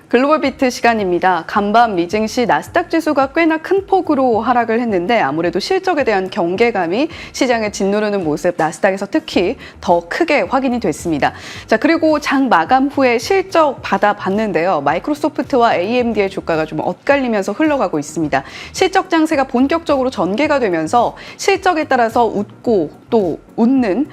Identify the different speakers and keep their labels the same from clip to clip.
Speaker 1: 글로벌 비트 시간입니다. 간밤 미증시 나스닥 지수가 꽤나 큰 폭으로 하락을 했는데 아무래도 실적에 대한 경계감이 시장을 짓누르는 모습 나스닥에서 특히 더 크게 확인이 됐습니다. 자, 그리고 장 마감 후에 실적 받아봤는데요. 마이크로소프트와 AMD의 주가가 좀 엇갈리면서 흘러가고 있습니다. 실적 장세가 본격적으로 전개가 되면서 실적에 따라서 웃고 또 우는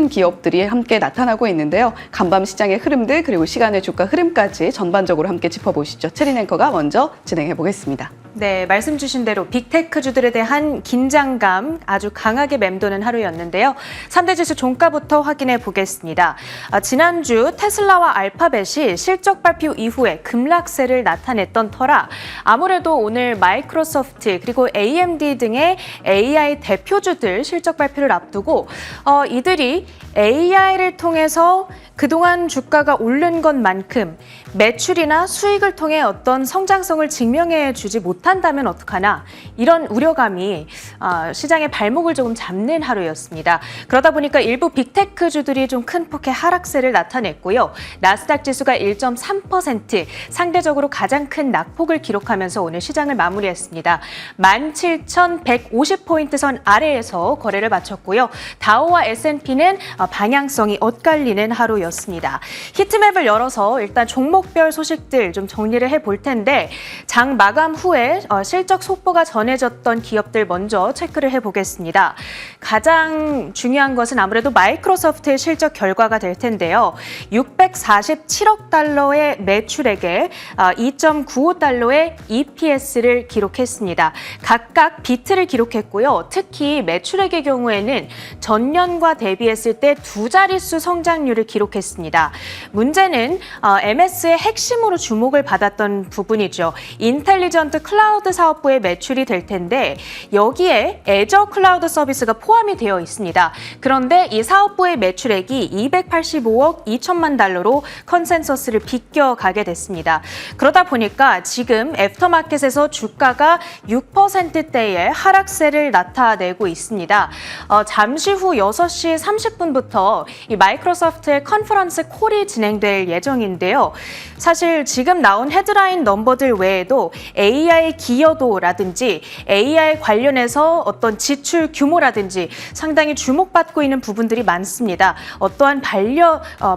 Speaker 1: 기업들이 함께 나타나고 있는데요. 간밤 시장의 흐름들 그리고 시간의 주가 흐름까지 전반적으로 함께 짚어보시죠. 체린 앵커가 먼저 진행해 보겠습니다.
Speaker 2: 네, 말씀 주신 대로 빅테크주들에 대한 긴장감 아주 강하게 맴도는 하루였는데요. 3대 지수 종가부터 확인해 보겠습니다. 지난주 테슬라와 알파벳이 실적 발표 이후에 급락세를 나타냈던 터라 아무래도 오늘 마이크로소프트 그리고 AMD 등의 AI 대표주들 실적 발표를 앞두고 이들이 AI를 통해서 그동안 주가가 오른 것만큼 매출이나 수익을 통해 어떤 성장성을 증명해 주지 못한다면 어떡하나 이런 우려감이 시장의 발목을 조금 잡는 하루였습니다. 그러다 보니까 일부 빅테크주들이 좀 큰 폭의 하락세를 나타냈고요. 나스닥 지수가 1.3% 상대적으로 가장 큰 낙폭을 기록하면서 오늘 시장을 마무리했습니다. 17,150포인트 선 아래에서 거래를 마쳤고요. 다우와 S&P는 방향성이 엇갈리는 하루였습니다. 히트맵을 열어서 일단 종목별 소식들 좀 정리를 해볼 텐데 장 마감 후에 실적 속보가 전해졌던 기업들 먼저 체크를 해보겠습니다. 가장 중요한 것은 아무래도 마이크로소프트의 실적 결과가 될 텐데요. 647억 달러의 매출액에 2.95달러의 EPS를 기록했습니다. 각각 비트를 기록했고요. 특히 매출액의 경우에는 전년과 대비했을 때 두 자릿수 성장률을 기록했습니다. 문제는 MS의 핵심으로 주목을 받았던 부분이죠. 인텔리전트 클라우드 사업부의 매출이 될 텐데 여기에 애저 클라우드 서비스가 포함이 되어 있습니다. 그런데 이 사업부의 매출액이 285억 2천만 달러로 컨센서스를 비껴가게 됐습니다. 그러다 보니까 지금 애프터마켓에서 주가가 6%대의 하락세를 나타내고 있습니다. 잠시 후 6시 30분부터 이 마이크로소프트의 컨퍼런스 콜이 진행될 예정인데요. 사실 지금 나온 헤드라인 넘버들 외에도 AI 기여도라든지 AI 관련해서 어떤 지출 규모라든지 상당히 주목받고 있는 부분들이 많습니다. 어떠한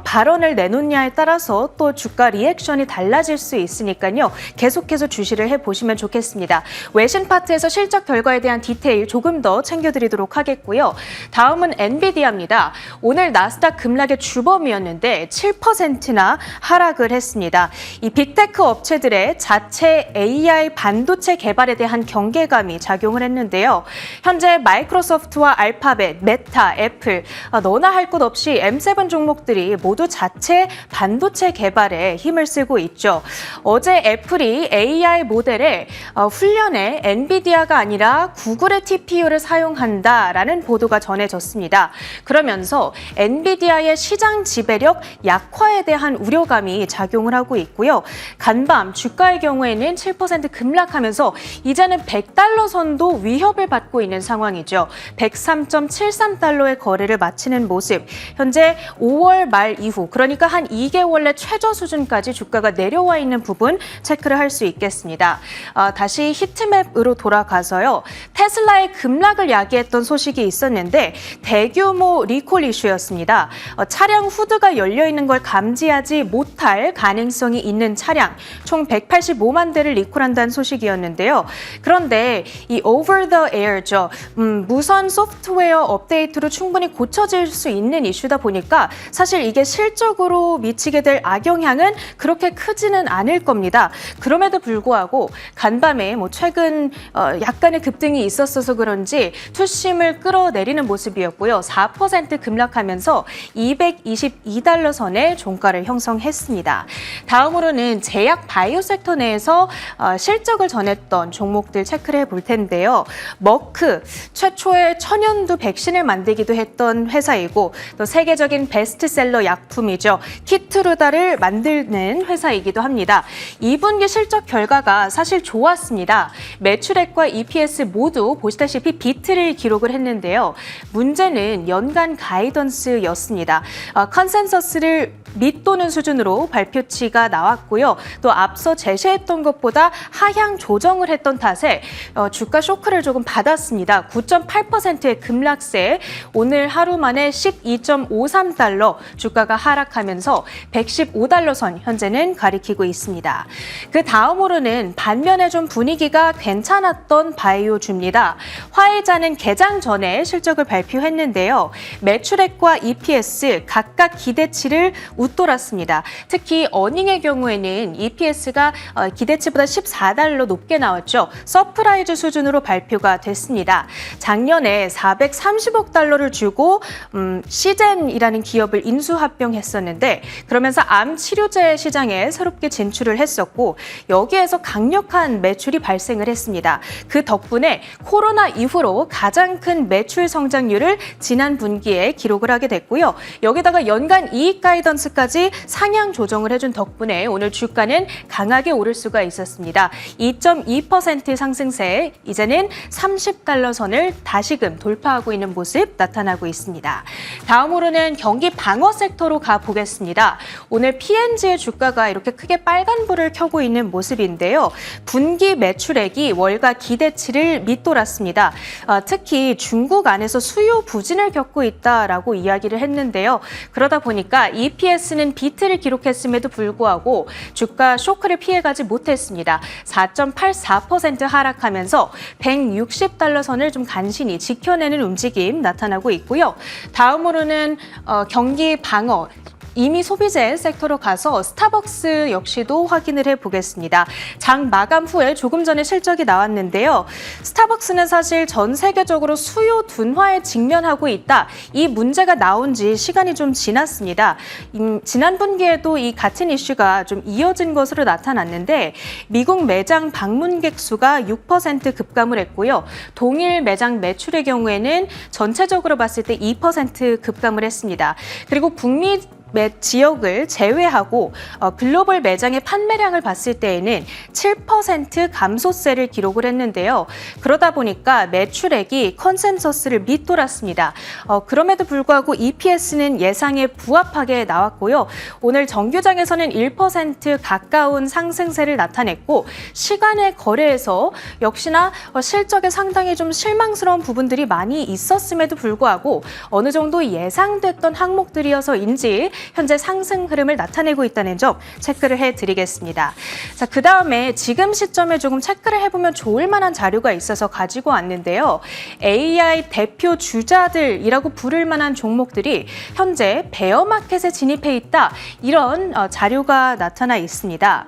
Speaker 2: 발언을 내놓냐에 따라서 또 주가 리액션이 달라질 수 있으니까요. 계속해서 주시를 해보시면 좋겠습니다. 외신 파트에서 실적 결과에 대한 디테일 조금 더 챙겨드리도록 하겠고요. 다음은 엔비디아입니다. 오늘 나스닥 급락의 주범이었는데 7%나 하락을 했습니다. 이 빅테크 업체들의 자체 AI 반도체 개발에 대한 경계감이 작용을 했는데요. 현재 마이크로소프트와 알파벳, 메타, 애플 너나 할 것 없이 M7 종목들이 모두 자체 반도체 개발에 힘을 쓰고 있죠. 어제 애플이 AI 모델에 훈련에 엔비디아가 아니라 구글의 TPU를 사용한다라는 보도가 전해졌습니다. 그러면서 엔비디아의 시장 지배력 약화에 대한 우려감이 작용을 하고 있고요. 간밤 주가의 경우에는 7% 급락하면서 이제는 100달러 선도 위협을 받고 있는 상황이죠. 103.73달러의 거래를 마치는 모습. 현재 5월 말 이후 그러니까 한 2개월 내 최저 수준까지 주가가 내려와 있는 부분 체크를 할 수 있겠습니다. 다시 히트맵으로 돌아가서요. 테슬라의 급락을 야기했던 소식이 있었는데 대규모 리콜 이슈였습니다. 차량 후드가 열려있는 걸 감지하지 못할 가능성이 있는 차량 총 185만 대를 리콜한다는 소식이었는데요. 그런데 이 over the air죠. 무선 소프트웨어 업데이트로 충분히 고쳐질 수 있는 이슈다 보니까 사실 이게 실적으로 미치게 될 악영향은 그렇게 크지는 않을 겁니다. 그럼에도 불구하고 간밤에 최근 약간의 급등이 있었어서 그런지 투심을 끌어내리는 모습이었고요. 4% 급락하면서 222달러 선의 종가를 형성했습니다. 다음으로는 제약 바이오 섹터 내에서 실적을 전했던 종목들 체크를 해볼 텐데요. 머크, 최초의 천연두 백신을 만들기도 했던 회사이고 또 세계적인 베스트셀러 약품이죠. 키트루다를 만드는 회사이기도 합니다. 2분기 실적 결과가 사실 좋았습니다. 매출액과 EPS 모두 보시다시피 비트를 기록을 했는데요. 문제는 연간 가이던스였습니다. 컨센서스를 밑도는 수준으로 발표치가 나왔고요. 또 앞서 제시했던 것보다 하향 조정을 했던 탓에 주가 쇼크를 조금 받았습니다. 9.8%의 급락세, 오늘 하루 만에 12.53달러 주가가 하락하면서 115달러 선 현재는 가리키고 있습니다. 그 다음으로는 반면에 좀 분위기가 괜찮았던 바이오주입니다. 화이자는 개장 전에 실적을 발표했는데요. 매출액과 EPS 각각 기대치를 웃돌았습니다. 특히 어닝의 경우에는 EPS가 기대치보다 14달러 높게 나왔죠. 서프라이즈 수준으로 발표가 됐습니다. 작년에 430억 달러를 주고 시젠이라는 기업을 인수합병했었는데 그러면서 암 치료제 시장에 새롭게 진출을 했었고 여기에서 강력한 매출이 발생을 했습니다. 그 덕분에 코로나 이후로 가장 큰 매출 성장률을 지난 분기에 기록을 하게 됐고요. 여기다가 연간 이익 가이던스까지 상향 조정을 해준 덕분에 오늘 주가는 강하게 오를 수가 있었습니다. 2.2% 상승세, 이제는 30달러 선을 다시금 돌파하고 있는 모습 나타나고 있습니다. 다음으로는 경기 방어 섹터로 가보겠습니다. 오늘 P&G의 주가가 이렇게 크게 빨간불을 켜고 있는 모습인데요. 분기 매출액이 월가 기대치를 밑돌았습니다. 특히 중국 안에서 수요 부진을 겪고 있다라고 이야기를 했는데요. 그러다 보니까 EPS는 비트를 기록했음에도 불구하고 주가 쇼크를 피해가지 못했습니다. 4.84% 하락하면서 160달러 선을 좀 간신히 지켜내는 움직임 나타나고 있고요. 다음으로는 경기 방어, 이미 소비재 섹터로 가서 스타벅스 역시도 확인을 해보겠습니다. 장 마감 후에 조금 전에 실적이 나왔는데요. 스타벅스는 사실 전 세계적으로 수요 둔화에 직면하고 있다. 이 문제가 나온 지 시간이 좀 지났습니다. 지난 분기에도 이 같은 이슈가 좀 이어진 것으로 나타났는데 미국 매장 방문객 수가 6% 급감을 했고요. 동일 매장 매출의 경우에는 전체적으로 봤을 때 2% 급감을 했습니다. 그리고 북미 지역을 제외하고 글로벌 매장의 판매량을 봤을 때에는 7% 감소세를 기록을 했는데요. 그러다 보니까 매출액이 컨센서스를 밑돌았습니다. 그럼에도 불구하고 EPS는 예상에 부합하게 나왔고요. 오늘 정규장에서는 1% 가까운 상승세를 나타냈고 시간의 거래에서 역시나 실적에 상당히 좀 실망스러운 부분들이 많이 있었음에도 불구하고 어느 정도 예상됐던 항목들이어서인지 현재 상승 흐름을 나타내고 있다는 점 체크를 해드리겠습니다. 자, 그 다음에 지금 시점에 조금 체크를 해보면 좋을 만한 자료가 있어서 가지고 왔는데요. AI 대표 주자들이라고 부를 만한 종목들이 현재 베어마켓에 진입해 있다. 이런 자료가 나타나 있습니다.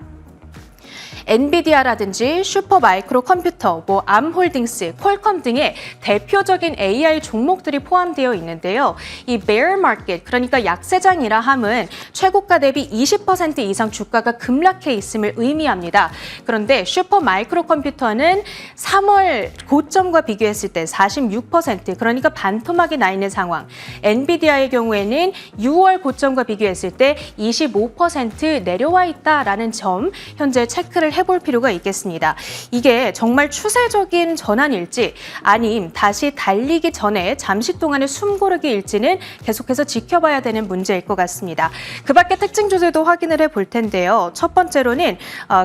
Speaker 2: 엔비디아라든지 슈퍼마이크로 컴퓨터, 암홀딩스, 퀄컴 등의 대표적인 AI 종목들이 포함되어 있는데요. 이 bear market, 그러니까 약세장이라 함은 최고가 대비 20% 이상 주가가 급락해 있음을 의미합니다. 그런데 슈퍼마이크로 컴퓨터는 3월 고점과 비교했을 때 46%, 그러니까 반토막이 나 있는 상황. 엔비디아의 경우에는 6월 고점과 비교했을 때 25% 내려와 있다라는 점 현재 체크를 해볼 필요가 있겠습니다. 이게 정말 추세적인 전환일지 아님 다시 달리기 전에 잠시 동안의 숨고르기일지는 계속해서 지켜봐야 되는 문제일 것 같습니다. 그 밖에 특징 조제도 확인을 해볼 텐데요. 첫 번째로는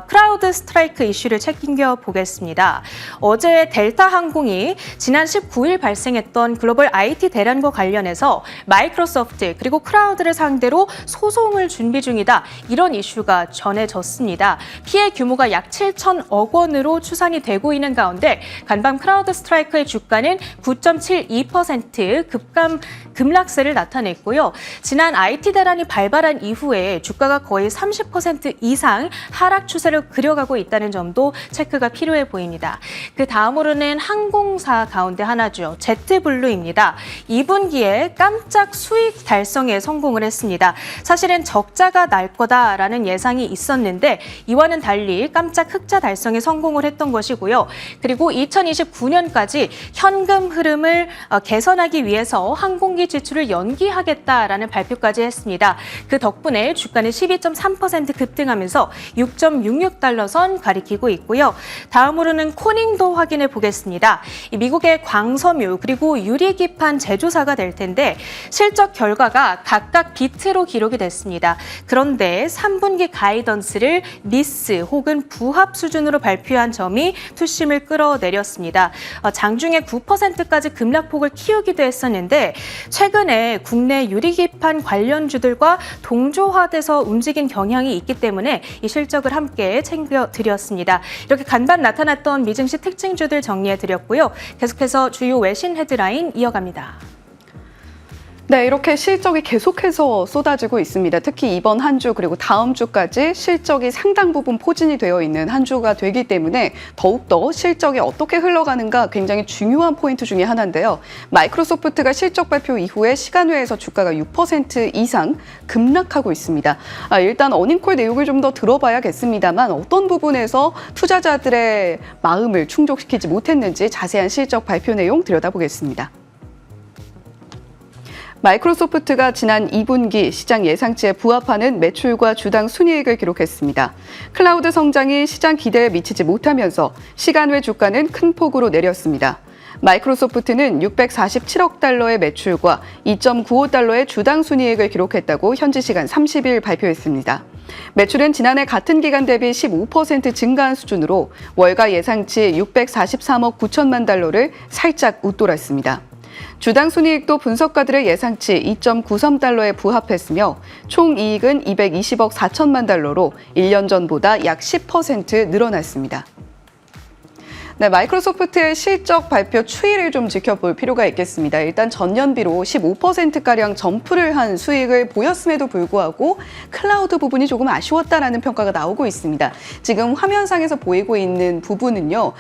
Speaker 2: 크라우드 스트라이크 이슈를 챙겨 보겠습니다. 어제 델타 항공이 지난 19일 발생했던 글로벌 IT 대란과 관련해서 마이크로소프트 그리고 크라우드를 상대로 소송을 준비 중이다. 이런 이슈가 전해졌습니다. 피해 규모가 약 7천억 원으로 추산이 되고 있는 가운데 간밤 크라우드 스트라이크의 주가는 9.72% 급락세를 나타냈고요. 지난 IT 대란이 발발한 이후에 주가가 거의 30% 이상 하락 추세를 그려가고 있다는 점도 체크가 필요해 보입니다. 그 다음으로는 항공사 가운데 하나죠. 제트블루입니다. 2분기에 깜짝 수익 달성에 성공을 했습니다. 사실은 적자가 날 거다라는 예상이 있었는데 이와는 달리 5일 깜짝 흑자 달성에 성공을 했던 것이고요. 그리고 2029년까지 현금 흐름을 개선하기 위해서 항공기 지출을 연기하겠다라는 발표까지 했습니다. 그 덕분에 주가는 12.3% 급등하면서 6.66달러 선 가리키고 있고요. 다음으로는 코닝도 확인해 보겠습니다. 미국의 광섬유 그리고 유리기판 제조사가 될 텐데 실적 결과가 각각 비트로 기록이 됐습니다. 그런데 3분기 가이던스를 미스 혹은 부합 수준으로 발표한 점이 투심을 끌어내렸습니다. 장중에 9%까지 급락폭을 키우기도 했었는데 최근에 국내 유리기판 관련주들과 동조화돼서 움직인 경향이 있기 때문에 이 실적을 함께 챙겨드렸습니다. 이렇게 간밤 나타났던 미증시 특징주들 정리해드렸고요. 계속해서 주요 외신 헤드라인 이어갑니다.
Speaker 1: 네, 이렇게 실적이 계속해서 쏟아지고 있습니다. 특히 이번 한 주 그리고 다음 주까지 실적이 상당 부분 포진이 되어 있는 한 주가 되기 때문에 더욱더 실적이 어떻게 흘러가는가 굉장히 중요한 포인트 중에 하나인데요. 마이크로소프트가 실적 발표 이후에 시간외에서 주가가 6% 이상 급락하고 있습니다. 일단 어닝콜 내용을 좀 더 들어봐야겠습니다만 어떤 부분에서 투자자들의 마음을 충족시키지 못했는지 자세한 실적 발표 내용 들여다보겠습니다. 마이크로소프트가 지난 2분기 시장 예상치에 부합하는 매출과 주당 순이익을 기록했습니다. 클라우드 성장이 시장 기대에 미치지 못하면서 시간 외 주가는 큰 폭으로 내렸습니다. 마이크로소프트는 647억 달러의 매출과 2.95달러의 주당 순이익을 기록했다고 현지 시간 30일 발표했습니다. 매출은 지난해 같은 기간 대비 15% 증가한 수준으로 월가 예상치 643억 9천만 달러를 살짝 웃돌았습니다. 주당 순이익도 분석가들의 예상치 2.93달러에 부합했으며 총 이익은 220억 4천만 달러로 1년 전보다 약 10% 늘어났습니다. 네, 마이크로소프트의 실적 발표 추이를 좀 지켜볼 필요가 있겠습니다. 일단 전년비로 15%가량 점프를 한 수익을 보였음에도 불구하고 클라우드 부분이 조금 아쉬웠다라는 평가가 나오고 있습니다. 지금 화면상에서 보이고 있는 부분은요,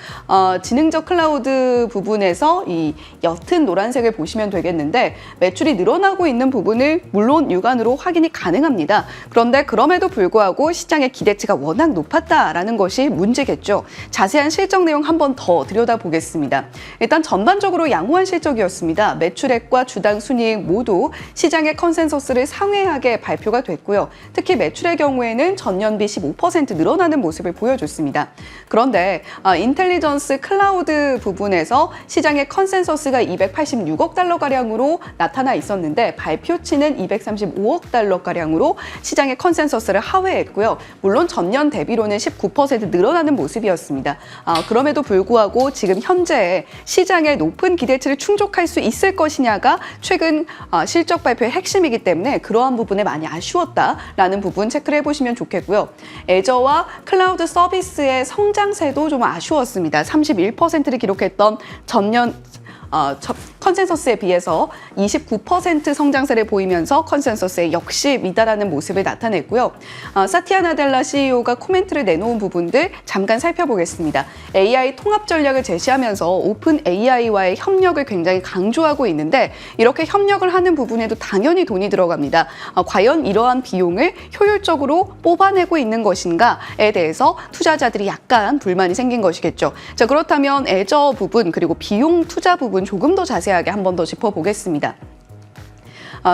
Speaker 1: 지능적 클라우드 부분에서 이 옅은 노란색을 보시면 되겠는데 매출이 늘어나고 있는 부분을 물론 육안으로 확인이 가능합니다. 그런데 그럼에도 불구하고 시장의 기대치가 워낙 높았다라는 것이 문제겠죠. 자세한 실적 내용 한번 더 들여다보겠습니다. 일단 전반적으로 양호한 실적이었습니다. 매출액과 주당 순이익 모두 시장의 컨센서스를 상회하게 발표가 됐고요. 특히 매출의 경우에는 전년비 15% 늘어나는 모습을 보여줬습니다. 그런데 인텔리전스 클라우드 부분에서 시장의 컨센서스가 286억 달러가량으로 나타나 있었는데 발표치는 235억 달러가량으로 시장의 컨센서스를 하회했고요. 물론 전년 대비로는 19% 늘어나는 모습이었습니다. 그럼에도 불구하고 지금 현재 시장의 높은 기대치를 충족할 수 있을 것이냐가 최근 실적 발표의 핵심이기 때문에 그러한 부분에 많이 아쉬웠다라는 부분 체크를 해보시면 좋겠고요. 애저와 클라우드 서비스의 성장세도 좀 아쉬웠습니다. 31%를 기록했던 전년 컨센서스에 비해서 29% 성장세를 보이면서 컨센서스에 역시 미달하는 모습을 나타냈고요. 사티아 나델라 CEO가 코멘트를 내놓은 부분들 잠깐 살펴보겠습니다. AI 통합 전략을 제시하면서 오픈 AI와의 협력을 굉장히 강조하고 있는데 이렇게 협력을 하는 부분에도 당연히 돈이 들어갑니다. 과연 이러한 비용을 효율적으로 뽑아내고 있는 것인가에 대해서 투자자들이 약간 불만이 생긴 것이겠죠. 자, 그렇다면 애저 부분 그리고 비용 투자 부분 조금 더 자세하게 한 번 더 짚어보겠습니다.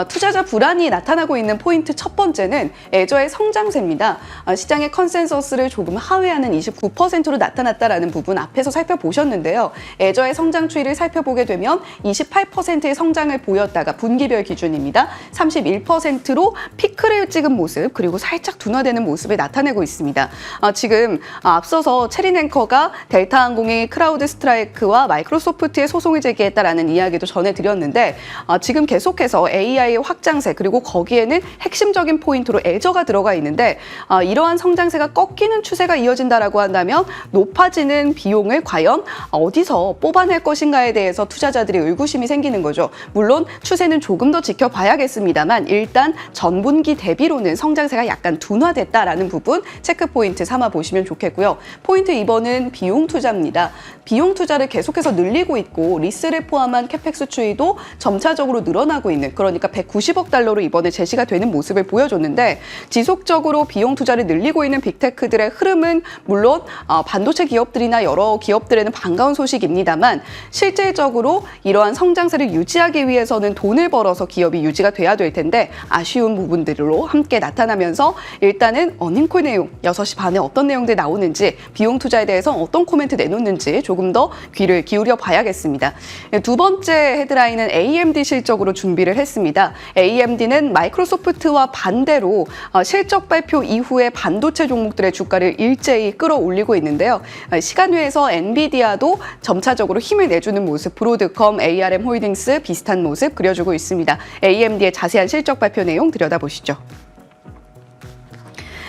Speaker 1: 투자자 불안이 나타나고 있는 포인트 첫 번째는 애저의 성장세입니다. 시장의 컨센서스를 조금 하회하는 29%로 나타났다라는 부분 앞에서 살펴보셨는데요. 애저의 성장 추이를 살펴보게 되면 28%의 성장을 보였다가 분기별 기준입니다. 31%로 피크를 찍은 모습 그리고 살짝 둔화되는 모습을 나타내고 있습니다. 지금 앞서서 체린 앵커가 델타항공이 크라우드 스트라이크와 마이크로소프트의 소송을 제기했다라는 이야기도 전해드렸는데 지금 계속해서 AI의 확장세 그리고 거기에는 핵심적인 포인트로 애저가 들어가 있는데 이러한 성장세가 꺾이는 추세가 이어진다라고 한다면 높아지는 비용을 과연 어디서 뽑아낼 것인가에 대해서 투자자들이 의구심이 생기는 거죠. 물론 추세는 조금 더 지켜봐야겠습니다만 일단 전분기 대비로는 성장세가 약간 둔화됐다라는 부분 체크 포인트 삼아 보시면 좋겠고요. 포인트 2번은 비용 투자입니다. 비용 투자를 계속해서 늘리고 있고 리스를 포함한 캐펙스 추이도 점차적으로 늘어나고 있는 그러니까 주가 190억 달러로 이번에 제시가 되는 모습을 보여줬는데 지속적으로 비용 투자를 늘리고 있는 빅테크들의 흐름은 물론 반도체 기업들이나 여러 기업들에는 반가운 소식입니다만 실질적으로 이러한 성장세를 유지하기 위해서는 돈을 벌어서 기업이 유지가 돼야 될 텐데 아쉬운 부분들로 함께 나타나면서 일단은 어닝콜 내용 6시 반에 어떤 내용들이 나오는지 비용 투자에 대해서 어떤 코멘트 내놓는지 조금 더 귀를 기울여 봐야겠습니다. 두 번째 헤드라인은 AMD 실적으로 준비를 했습니다. AMD는 마이크로소프트와 반대로 실적 발표 이후에 반도체 종목들의 주가를 일제히 끌어올리고 있는데요. 시간외에서 엔비디아도 점차적으로 힘을 내주는 모습, 브로드컴, ARM 홀딩스 비슷한 모습 그려주고 있습니다. AMD의 자세한 실적 발표 내용 들여다보시죠.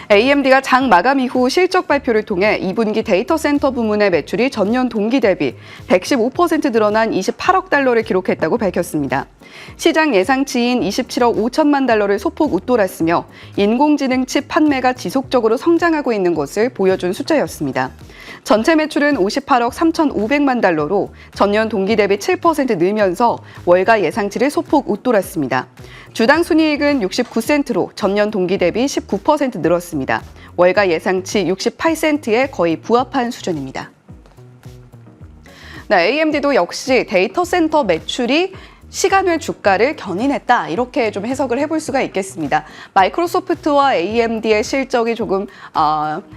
Speaker 1: AMD가 장 마감 이후 실적 발표를 통해 2분기 데이터 센터 부문의 매출이 전년 동기 대비 115% 늘어난 28억 달러를 기록했다고 밝혔습니다. 시장 예상치인 27억 5천만 달러를 소폭 웃돌았으며 인공지능 칩 판매가 지속적으로 성장하고 있는 것을 보여준 숫자였습니다. 전체 매출은 58억 3,500만 달러로 전년 동기 대비 7% 늘면서 월가 예상치를 소폭 웃돌았습니다. 주당 순이익은 69센트로 전년 동기 대비 19% 늘었습니다. 월가 예상치 68센트에 거의 부합한 수준입니다. AMD도 역시 데이터 센터 매출이 시간외 주가를 견인했다 이렇게 좀 해석을 해볼 수가 있겠습니다. 마이크로소프트와 AMD의 실적이 조금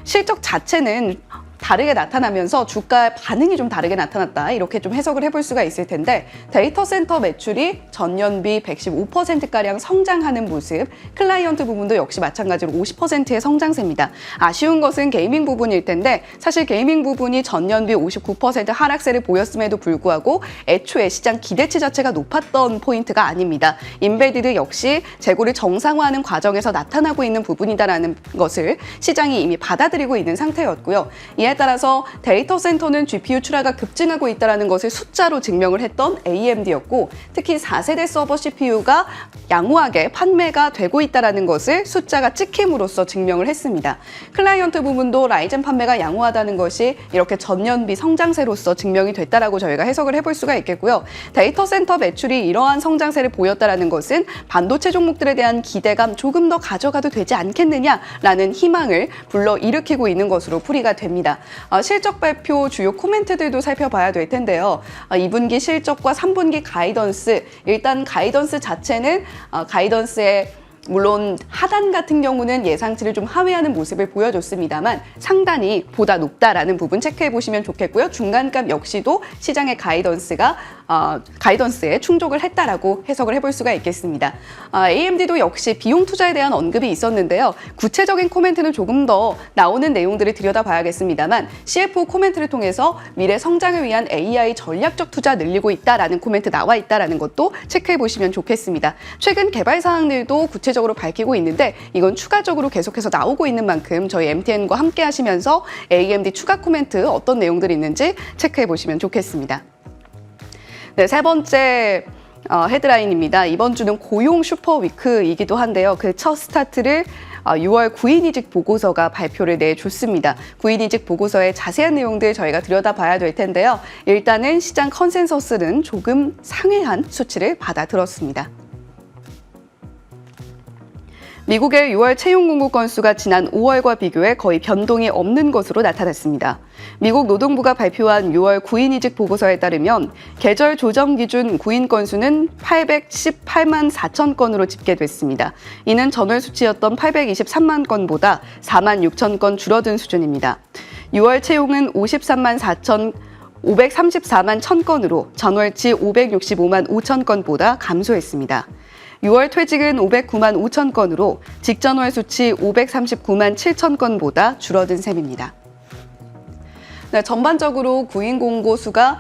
Speaker 1: 실적 자체는 다르게 나타나면서 주가 반응이 좀 다르게 나타났다 이렇게 좀 해석을 해볼 수가 있을 텐데 데이터 센터 매출이 전년비 115%가량 성장하는 모습, 클라이언트 부분도 역시 마찬가지로 50%의 성장세입니다. 아쉬운 것은 게이밍 부분일 텐데 사실 게이밍 부분이 전년비 59% 하락세를 보였음에도 불구하고 애초에 시장 기대치 자체가 높았던 포인트가 아닙니다. 인베디드 역시 재고를 정상화하는 과정에서 나타나고 있는 부분이다라는 것을 시장이 이미 받아들이고 있는 상태였고요. 이에 따라서 데이터 센터는 GPU 출하가 급증하고 있다는 것을 숫자로 증명을 했던 AMD였고 특히 4세대 서버 CPU가 양호하게 판매가 되고 있다는 것을 숫자가 찍힘으로써 증명을 했습니다. 클라이언트 부분도 라이젠 판매가 양호하다는 것이 이렇게 전년비 성장세로서 증명이 됐다라고 저희가 해석을 해볼 수가 있겠고요. 데이터 센터 매출이 이러한 성장세를 보였다는 것은 반도체 종목들에 대한 기대감 조금 더 가져가도 되지 않겠느냐라는 희망을 불러일으키고 있는 것으로 풀이가 됩니다. 실적 발표 주요 코멘트들도 살펴봐야 될 텐데요. 2분기 실적과 3분기 가이던스, 일단 가이던스 자체는 가이던스의 물론 하단 같은 경우는 예상치를 좀 하회하는 모습을 보여줬습니다만 상단이 보다 높다라는 부분 체크해 보시면 좋겠고요. 중간값 역시도 시장의 가이던스에 충족을 했다라고 해석을 해볼 수가 있겠습니다. AMD도 역시 비용 투자에 대한 언급이 있었는데요. 구체적인 코멘트는 조금 더 나오는 내용들을 들여다봐야겠습니다만 CFO 코멘트를 통해서 미래 성장을 위한 AI 전략적 투자 늘리고 있다라는 코멘트 나와 있다라는 것도 체크해 보시면 좋겠습니다. 최근 개발 사항들도 구체적으로 밝히고 있는데 이건 추가적으로 계속해서 나오고 있는 만큼 저희 MTN과 함께 하시면서 AMD 추가 코멘트 어떤 내용들이 있는지 체크해 보시면 좋겠습니다. 네, 세 번째 헤드라인입니다. 이번 주는 고용 슈퍼위크이기도 한데요. 그 첫 스타트를 6월 구인이직 보고서가 발표를 내줬습니다. 구인이직 보고서의 자세한 내용들 저희가 들여다봐야 될 텐데요. 일단은 시장 컨센서스는 조금 상회한 수치를 받아들었습니다. 미국의 6월 채용 공고 건수가 지난 5월과 비교해 거의 변동이 없는 것으로 나타났습니다. 미국 노동부가 발표한 6월 구인이직 보고서에 따르면 계절 조정 기준 구인 건수는 818만 4천 건으로 집계됐습니다. 이는 전월 수치였던 823만 건보다 4만 6천 건 줄어든 수준입니다. 6월 채용은 534만 1,000건으로 전월치 565만 5천 건보다 감소했습니다. 6월 퇴직은 509만 5천 건으로 직전월 수치 539만 7천 건보다 줄어든 셈입니다. 네, 전반적으로 구인 공고 수가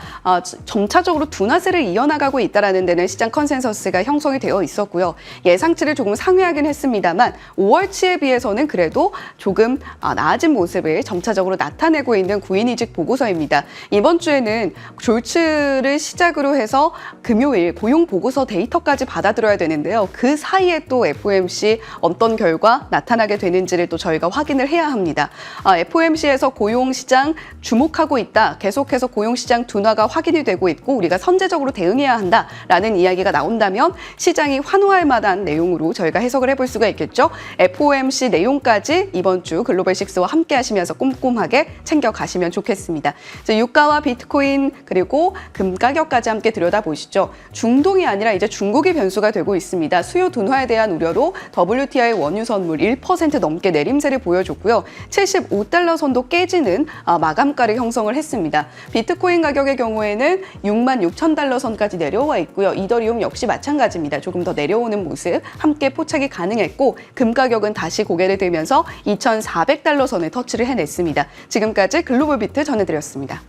Speaker 1: 점차적으로 둔화세를 이어나가고 있다는 데는 시장 컨센서스가 형성이 되어 있었고요. 예상치를 조금 상회하긴 했습니다만 5월치에 비해서는 그래도 조금 나아진 모습을 점차적으로 나타내고 있는 구인이직 보고서입니다. 이번 주에는 졸츠를 시작으로 해서 금요일 고용 보고서 데이터까지 받아들여야 되는데요. 그 사이에 또 FOMC 어떤 결과 나타나게 되는지를 또 저희가 확인을 해야 합니다. FOMC에서 고용 시장 주목 주목하고 있다. 계속해서 고용시장 둔화가 확인이 되고 있고 우리가 선제적으로 대응해야 한다라는 이야기가 나온다면 시장이 환호할 만한 내용으로 저희가 해석을 해볼 수가 있겠죠. FOMC 내용까지 이번 주 글로벌 식스와 함께 하시면서 꼼꼼하게 챙겨가시면 좋겠습니다. 이제 유가와 비트코인 그리고 금 가격까지 함께 들여다보시죠. 중동이 아니라 이제 중국이 변수가 되고 있습니다. 수요 둔화에 대한 우려로 WTI 원유 선물 1% 넘게 내림세를 보여줬고요. 75달러 선도 깨지는 마감가를 형성을 했습니다. 비트코인 가격의 경우에는 66,000달러 선까지 내려와 있고요. 이더리움 역시 마찬가지입니다. 조금 더 내려오는 모습 함께 포착이 가능했고 금 가격은 다시 고개를 들면서 2,400달러 선을 터치를 해냈습니다. 지금까지 글로벌 비트 전해드렸습니다.